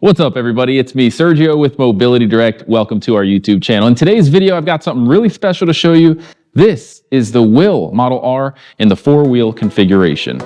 What's up, everybody? It's me, Sergio, with Mobility Direct. Welcome to our YouTube channel. In today's video, I've got something really special to show you. This is the Whill Model R in the 4-wheel configuration.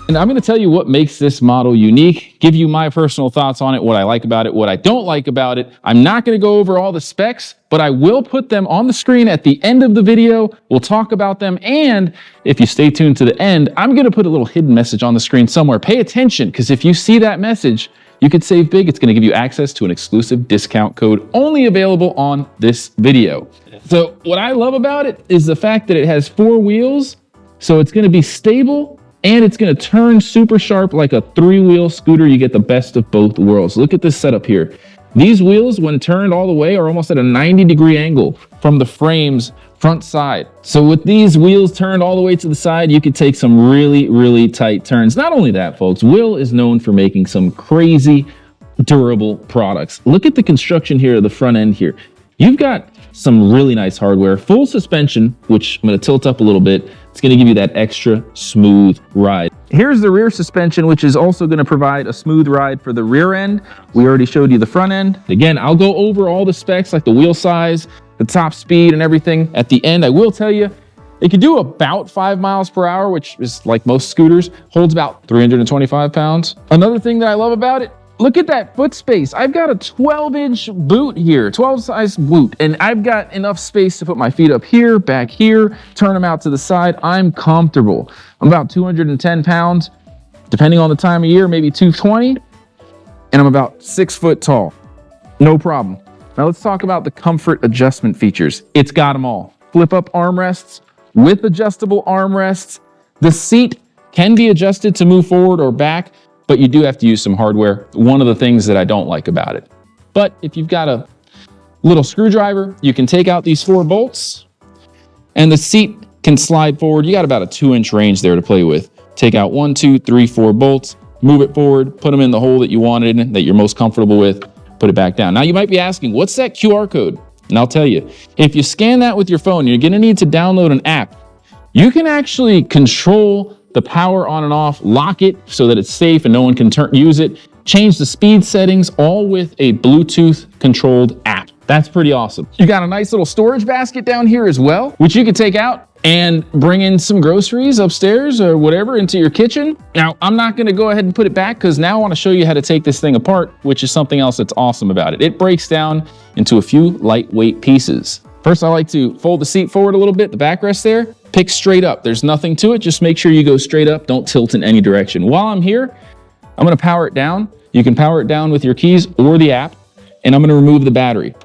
And I'm going to tell you what makes this model unique, give you my personal thoughts on it, what I like about it, what I don't like about it. I'm not going to go over all the specs, but I will put them on the screen at the end of the video. We'll talk about them. And if you stay tuned to the end, I'm going to put a little hidden message on the screen somewhere. Pay attention, because if you see that message, you could save big. It's going to give you access to an exclusive discount code only available on this video. So what I love about it is the fact that it has 4 wheels. So it's going to be stable. And it's going to turn super sharp like a 3-wheel scooter. You get the best of both worlds. Look at this setup here. These wheels, when turned all the way, are almost at a 90-degree angle from the frame's front side. So with these wheels turned all the way to the side, you could take some really, really tight turns. Not only that, folks, Whill is known for making some crazy durable products. Look at the construction here of the front end here. You've got some really nice hardware, full suspension, which I'm going to tilt up a little bit. It's going to give you that extra smooth ride. Here's the rear suspension, which is also going to provide a smooth ride for the rear end. We already showed you the front end. Again, I'll go over all the specs like the wheel size, the top speed and everything at the end. I will tell you, it can do about 5 miles per hour, which is like most scooters, holds about 325 pounds. Another thing that I love about it, look at that foot space. I've got a 12-inch boot here, 12-size boot, and I've got enough space to put my feet up here, back here, turn them out to the side. I'm comfortable. I'm about 210 pounds, depending on the time of year, maybe 220, and I'm about 6 foot tall. No problem. Now let's talk about the comfort adjustment features. It's got them all. Flip-up armrests with adjustable armrests. The seat can be adjusted to move forward or back, but you do have to use some hardware. One of the things that I don't like about it. But if you've got a little screwdriver, you can take out these 4 bolts and the seat can slide forward. You got about a 2-inch range there to play with. Take out 1, 2, 3, 4 bolts, move it forward, put them in the hole that you wanted, that you're most comfortable with, put it back down. Now you might be asking, what's that QR code? And I'll tell you, if you scan that with your phone, you're gonna need to download an app. You can actually control the power on and off, lock it so that it's safe and no one can use it, change the speed settings, all with a Bluetooth controlled app. That's pretty awesome. You got a nice little storage basket down here as well, which you can take out and bring in some groceries upstairs or whatever into your kitchen. Now, I'm not gonna go ahead and put it back because now I wanna show you how to take this thing apart, which is something else that's awesome about it. It breaks down into a few lightweight pieces. First, I like to fold the seat forward a little bit, the backrest there, pick straight up. There's nothing to it. Just make sure you go straight up. Don't tilt in any direction. While I'm here, I'm going to power it down. You can power it down with your keys or the app, and I'm going to remove the battery.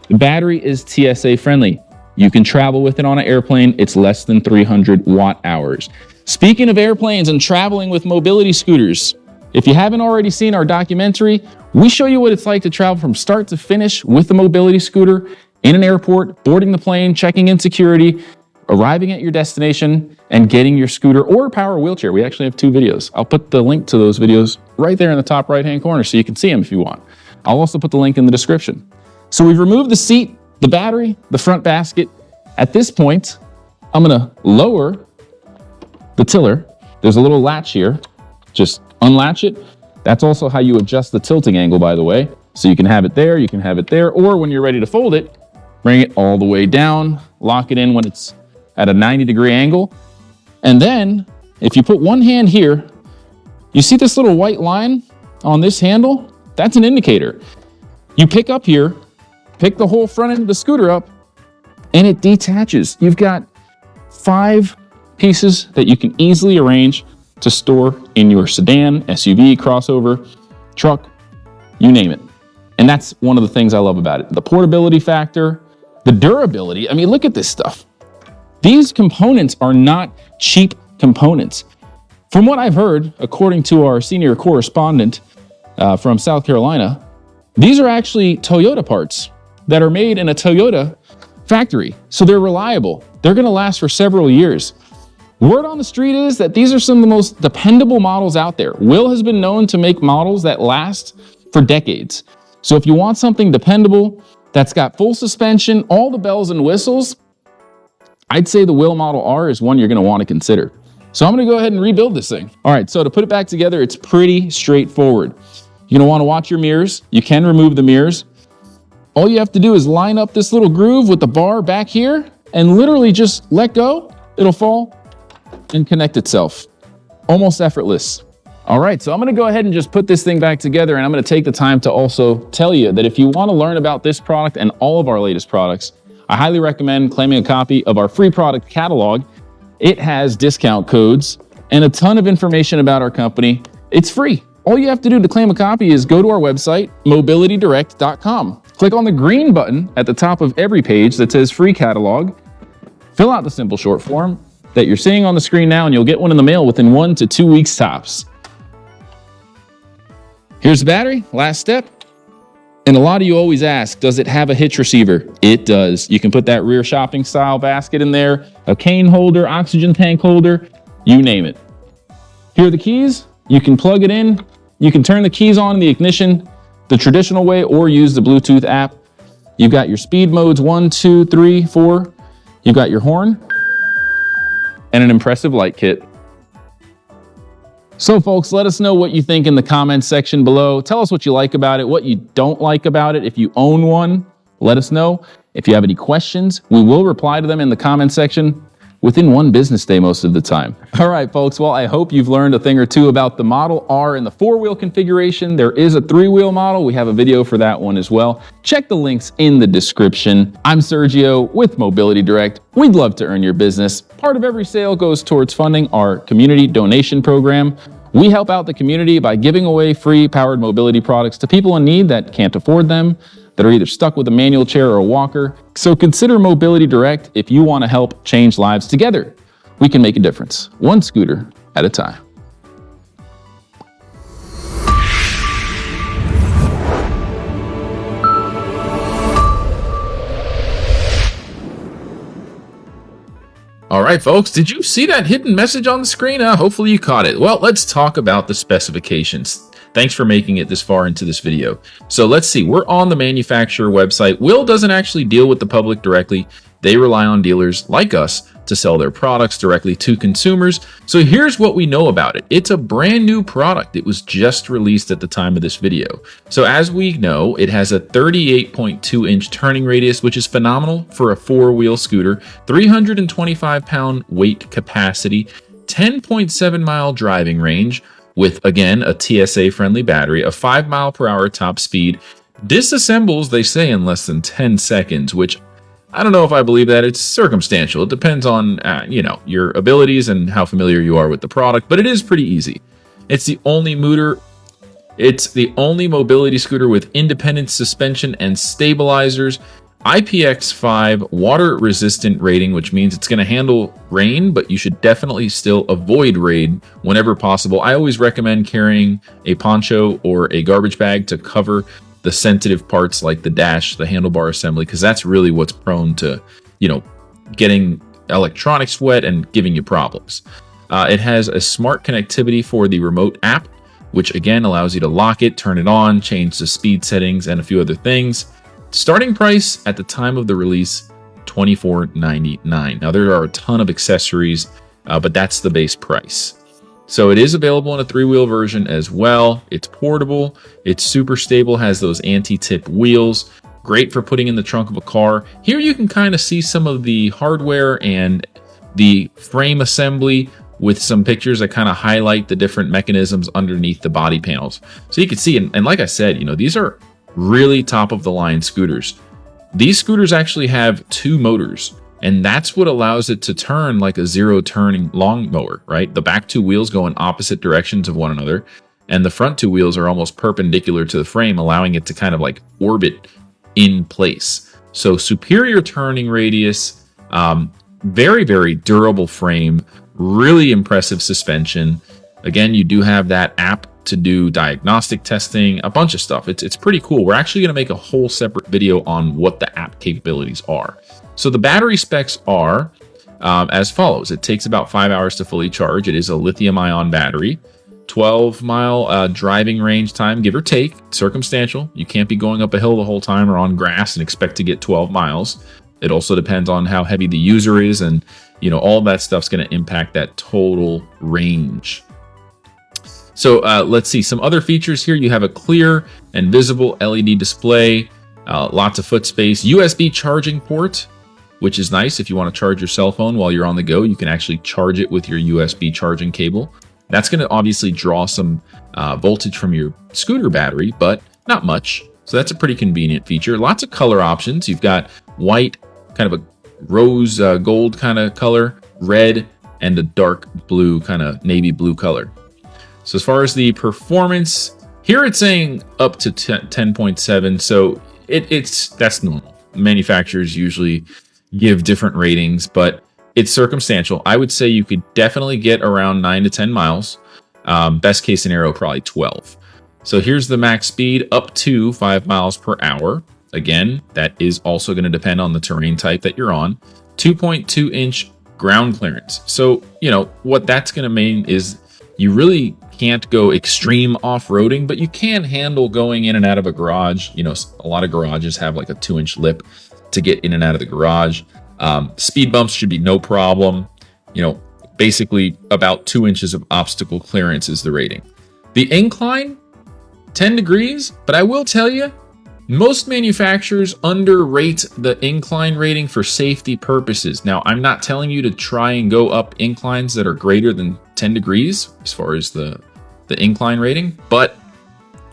The battery is TSA friendly. You can travel with it on an airplane. It's less than 300 watt hours. Speaking of airplanes and traveling with mobility scooters, if you haven't already seen our documentary, we show you what it's like to travel from start to finish with the mobility scooter in an airport, boarding the plane, checking in security, arriving at your destination, and getting your scooter or power wheelchair. We actually have 2 videos. I'll put the link to those videos right there in the top right-hand corner so you can see them if you want. I'll also put the link in the description. So we've removed the seat, the battery, the front basket. At this point, I'm gonna lower the tiller. There's a little latch here. Just unlatch it. That's also how you adjust the tilting angle, by the way. So you can have it there, you can have it there, or when you're ready to fold it, bring it all the way down, lock it in when it's at a 90-degree angle. And then if you put one hand here, you see this little white line on this handle? That's an indicator. You pick up here, pick the whole front end of the scooter up, and it detaches. You've got 5 pieces that you can easily arrange to store in your sedan, SUV, crossover, truck, you name it. And that's one of the things I love about it. The portability factor, the durability. I mean, look at this stuff. These components are not cheap components. From what I've heard, according to our senior correspondent from South Carolina, these are actually Toyota parts that are made in a Toyota factory. So they're reliable. They're gonna last for several years. Word on the street is that these are some of the most dependable models out there. Whill has been known to make models that last for decades. So if you want something dependable, that's got full suspension, all the bells and whistles, I'd say the Whill Model R is one you're going to want to consider. So I'm going to go ahead and rebuild this thing. All right, so to put it back together, it's pretty straightforward. You're going to want to watch your mirrors. You can remove the mirrors. All you have to do is line up this little groove with the bar back here and literally just let go. It'll fall and connect itself. Almost effortless. All right, so I'm going to go ahead and just put this thing back together, and I'm going to take the time to also tell you that if you want to learn about this product and all of our latest products, I highly recommend claiming a copy of our free product catalog. It has discount codes and a ton of information about our company. It's free. All you have to do to claim a copy is go to our website, mobilitydirect.com. Click on the green button at the top of every page that says free catalog. Fill out the simple short form that you're seeing on the screen now, and you'll get one in the mail within 1 to 2 weeks tops. Here's the battery, last step. And a lot of you always ask, does it have a hitch receiver? It does. You can put that rear shopping style basket in there, a cane holder, oxygen tank holder, you name it. Here are the keys. You can plug it in. You can turn the keys on in the ignition the traditional way or use the Bluetooth app. You've got your speed modes 1, 2, 3, 4. You've got your horn and an impressive light kit. So folks, let us know what you think in the comments section below. Tell us what you like about it, what you don't like about it. If you own one, let us know. If you have any questions, we will reply to them in the comment section within 1 business day most of the time. All right, folks, well, I hope you've learned a thing or two about the Model R in the 4-wheel configuration. There is a 3-wheel model. We have a video for that one as well. Check the links in the description. I'm Sergio with Mobility Direct. We'd love to earn your business. Part of every sale goes towards funding our community donation program. We help out the community by giving away free powered mobility products to people in need that can't afford them, that are either stuck with a manual chair or a walker. So consider Mobility Direct if you want to help change lives together. We can make a difference, 1 scooter at a time. All right, folks, did you see that hidden message on the screen? Hopefully you caught it. Well, let's talk about the specifications. Thanks for making it this far into this video. So let's see, we're on the manufacturer website. Whill doesn't actually deal with the public directly. They rely on dealers like us to sell their products directly to consumers. So here's what we know about it. It's a brand new product. It was just released at the time of this video. So as we know, it has a 38.2-inch turning radius, which is phenomenal for a 4-wheel scooter, 325-pound weight capacity, 10.7-mile driving range, with, again, a TSA-friendly battery, a 5-mile-per-hour top speed, disassembles, they say, in less than 10 seconds, which I don't know if I believe that. It's circumstantial. It depends on, your abilities and how familiar you are with the product, but it is pretty easy. It's the only mobility scooter with independent suspension and stabilizers, IPX5 water-resistant rating, which means it's going to handle rain, but you should definitely still avoid rain whenever possible. I always recommend carrying a poncho or a garbage bag to cover the sensitive parts like the dash, the handlebar assembly, because that's really what's prone to, getting electronics wet and giving you problems. It has a smart connectivity for the remote app, which again allows you to lock it, turn it on, change the speed settings, and a few other things. Starting price at the time of the release, $24.99. Now there are a ton of accessories, but that's the base price. So it is available in a 3-wheel version as well. It's portable, it's super stable, has those anti-tip wheels, great for putting in the trunk of a car. Here you can kind of see some of the hardware and the frame assembly with some pictures that kind of highlight the different mechanisms underneath the body panels. So you can see, and like I said, these are really top of the line scooters. These scooters actually have 2 motors, and that's what allows it to turn like a 0-turning lawnmower, right? The back 2 wheels go in opposite directions of one another, and the front 2 wheels are almost perpendicular to the frame, allowing it to kind of like orbit in place. So superior turning radius, very, very durable frame, really impressive suspension. Again, you do have that app to do diagnostic testing, a bunch of stuff. It's pretty cool. We're actually going to make a whole separate video on what the app capabilities are. So the battery specs are as follows. It takes about 5 hours to fully charge. It is a lithium-ion battery. 12-mile driving range time, give or take, circumstantial. You can't be going up a hill the whole time or on grass and expect to get 12 miles. It also depends on how heavy the user is, and all that stuff's going to impact that total range. So let's see some other features here. You have a clear and visible LED display, lots of foot space, USB charging port, which is nice. If you want to charge your cell phone while you're on the go, you can actually charge it with your USB charging cable. That's going to obviously draw some voltage from your scooter battery, but not much. So that's a pretty convenient feature. Lots of color options. You've got white, kind of a rose gold kind of color, red, and a dark blue, kind of navy blue color. So as far as the performance, here it's saying up to 10.7. So that's normal. Manufacturers usually give different ratings, but it's circumstantial. I would say you could definitely get around 9 to 10 miles. Best case scenario, probably 12. So here's the max speed, up to 5 miles per hour. Again, that is also going to depend on the terrain type that you're on. 2.2-inch ground clearance. So, what that's going to mean is you really can't go extreme off-roading, but you can handle going in and out of a garage. A lot of garages have like a 2-inch lip to get in and out of the garage. Speed bumps should be no problem. Basically about 2 inches of obstacle clearance is the rating. The incline, 10 degrees, but I will tell you, most manufacturers underrate the incline rating for safety purposes. Now, I'm not telling you to try and go up inclines that are greater than 10 degrees as far as the incline rating, but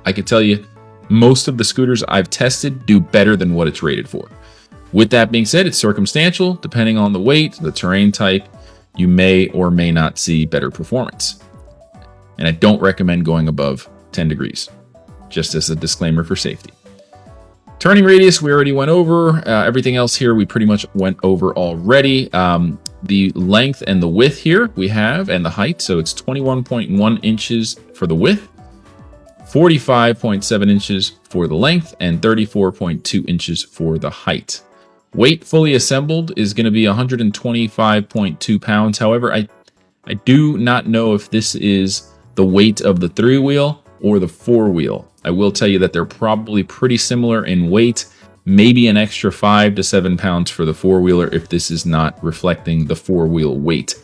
I can tell you most of the scooters I've tested do better than what it's rated for. With that being said, it's circumstantial. Depending on the weight, the terrain type, you may or may not see better performance. And I don't recommend going above 10 degrees, just as a disclaimer for safety. Turning radius, we already went over. Everything else here, we pretty much went over already. The length and the width here we have, and the height. So it's 21.1 inches for the width, 45.7 inches for the length, and 34.2 inches for the height. Weight fully assembled is going to be 125.2 pounds. However, I do not know if this is the weight of the 3-wheel or the 4-wheel. I will tell you that they're probably pretty similar in weight, maybe an extra 5 to 7 pounds for the 4-wheeler if this is not reflecting the 4-wheel weight.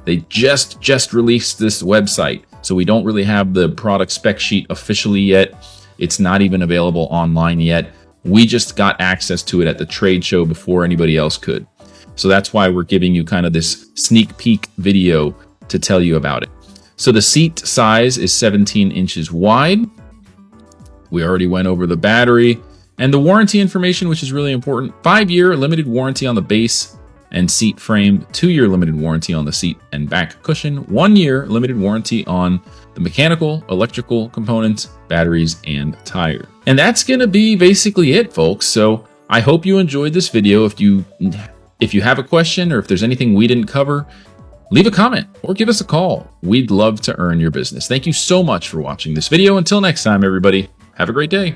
They just released this website, so we don't really have the product spec sheet officially yet. It's not even available online yet. We just got access to it at the trade show before anybody else could. So that's why we're giving you kind of this sneak peek video to tell you about it. So the seat size is 17 inches wide. We already went over the battery and the warranty information, which is really important. 5-year limited warranty on the base and seat frame, 2-year limited warranty on the seat and back cushion, 1-year limited warranty on the mechanical, electrical components, batteries, and tire. And that's going to be basically it, folks. So I hope you enjoyed this video. If you have a question or if there's anything we didn't cover, leave a comment or give us a call. We'd love to earn your business. Thank you so much for watching this video. Until next time, everybody, have a great day.